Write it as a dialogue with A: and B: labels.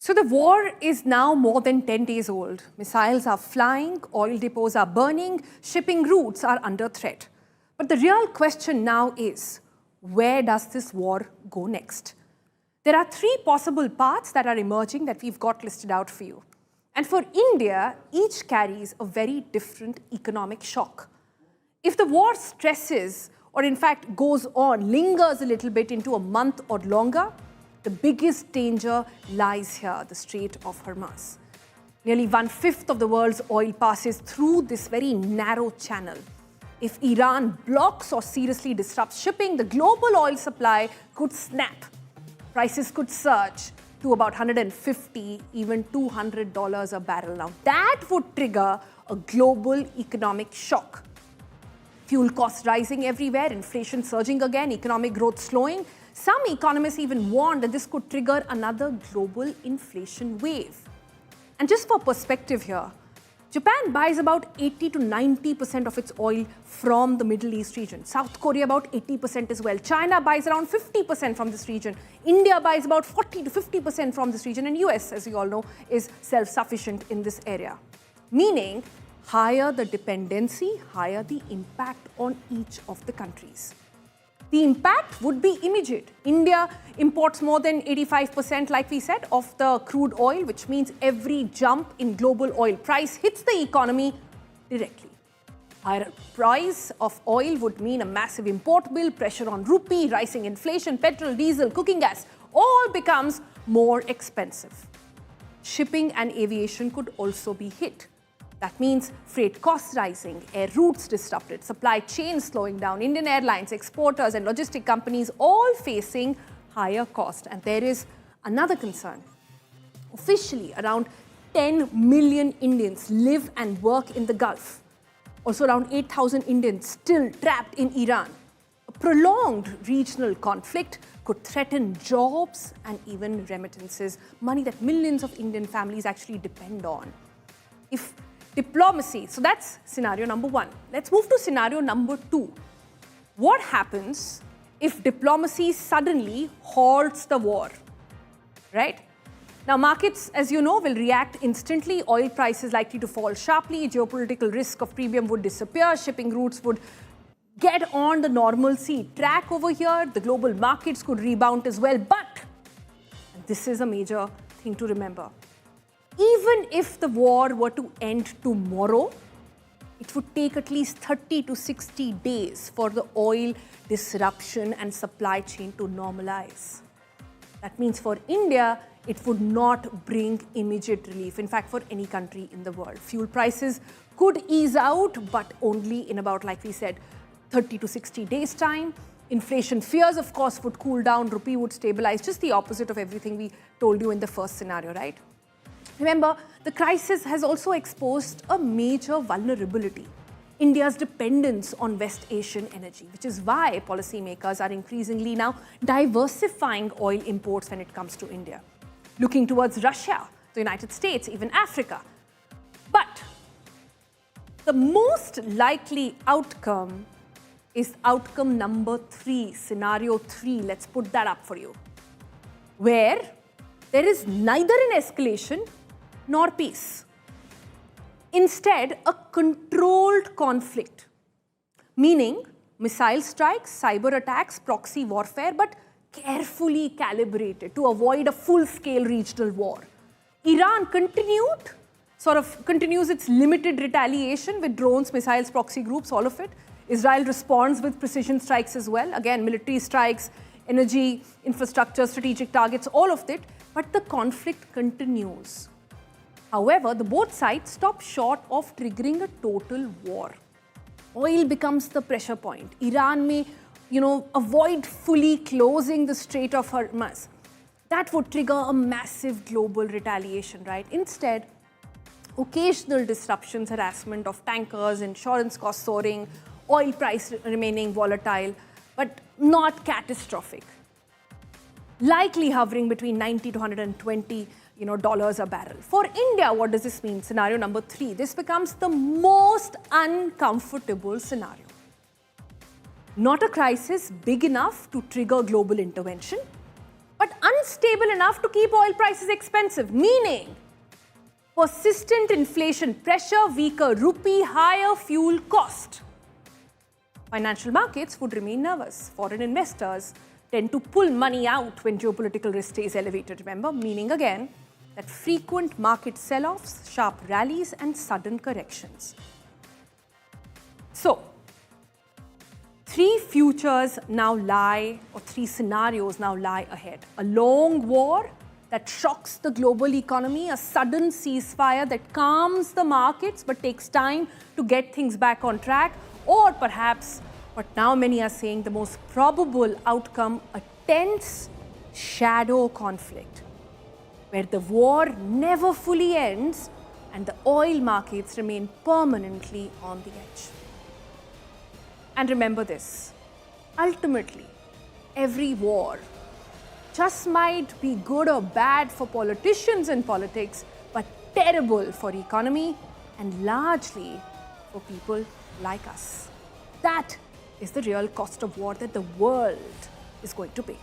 A: So the war is now more than 10 days old. Missiles are flying, oil depots are burning, shipping routes are under threat. But the real question now is, where does this war go next? There are three possible paths that are emerging that we've got listed out for you. And for India, each carries a very different economic shock. If the war stresses, or in fact goes on, lingers a little bit into a month or longer, the biggest danger lies here, the Strait of Hormuz. Nearly 1/5 of the world's oil passes through this very narrow channel. If Iran blocks or seriously disrupts shipping, the global oil supply could snap. Prices could surge to about $150, even $200 a barrel. Now, that would trigger a global economic shock. Fuel costs rising everywhere, inflation surging again, economic growth slowing. Some economists even warn that this could trigger another global inflation wave. And just for perspective here, Japan buys about 80 to 90% of its oil from the Middle East region. South Korea about 80% as well. China buys around 50% from this region. India buys about 40 to 50% from this region. And US, as you all know, is self-sufficient in this area. Meaning, higher the dependency, higher the impact on each of the countries. The impact would be immediate. India imports more than 85%, like we said, of the crude oil, which means every jump in global oil price hits the economy directly. Higher price of oil would mean a massive import bill, pressure on rupee, rising inflation, petrol, diesel, cooking gas, all becomes more expensive. Shipping and aviation could also be hit. That means freight costs rising, air routes disrupted, supply chains slowing down, Indian airlines, exporters and logistic companies all facing higher cost. And there is another concern. Officially, around 10 million Indians live and work in the Gulf. Also around 8,000 Indians still trapped in Iran. A prolonged regional conflict could threaten jobs and even remittances, money that millions of Indian families actually depend on. If diplomacy, so that's scenario number one. Let's move to scenario number two. What happens if diplomacy suddenly halts the war, right? Now, markets, as you know, will react instantly. Oil prices likely to fall sharply. Geopolitical risk of premium would disappear. Shipping routes would get on the normalcy track over here. The global markets could rebound as well. But, and this is a major thing to remember, even if the war were to end tomorrow, it would take at least 30 to 60 days for the oil disruption and supply chain to normalize. That means for India, it would not bring immediate relief, in fact, for any country in the world. Fuel prices could ease out, but only in about, like we said, 30 to 60 days' time. Inflation fears, of course, would cool down. Rupee would stabilize, just the opposite of everything we told you in the first scenario, right? Remember, the crisis has also exposed a major vulnerability, India's dependence on West Asian energy, which is why policymakers are increasingly now diversifying oil imports when it comes to India, looking towards Russia, the United States, even Africa. But the most likely outcome is outcome number three, scenario three. Let's put that up for you, where there is neither an escalation nor peace. Instead, a controlled conflict, meaning missile strikes, cyber attacks, proxy warfare, but carefully calibrated to avoid a full-scale regional war. Iran continues its limited retaliation with drones, missiles, proxy groups, all of it. Israel responds with precision strikes as well. Again, military strikes, energy, infrastructure, strategic targets, all of it. But the conflict continues. However, the both sides stop short of triggering a total war. Oil becomes the pressure point. Iran may, avoid fully closing the Strait of Hormuz. That would trigger a massive global retaliation, right? Instead, occasional disruptions, harassment of tankers, insurance costs soaring, oil price remaining volatile, but not catastrophic. Likely hovering between 90 to 120 dollars a barrel. For India, what does this mean? Scenario number three. This becomes the most uncomfortable scenario. Not a crisis big enough to trigger global intervention, but unstable enough to keep oil prices expensive, meaning persistent inflation pressure, weaker rupee, higher fuel cost. Financial markets would remain nervous. Foreign investors tend to pull money out when geopolitical risk stays elevated, remember? Meaning again that frequent market sell-offs, sharp rallies and sudden corrections. So, three futures now lie, or three scenarios now lie ahead. A long war that shocks the global economy, a sudden ceasefire that calms the markets but takes time to get things back on track, or perhaps what now many are saying the most probable outcome, a tense shadow conflict where the war never fully ends and the oil markets remain permanently on the edge. And remember this, ultimately, every war just might be good or bad for politicians and politics, but terrible for economy and largely for people like us. That is the real cost of war that the world is going to pay.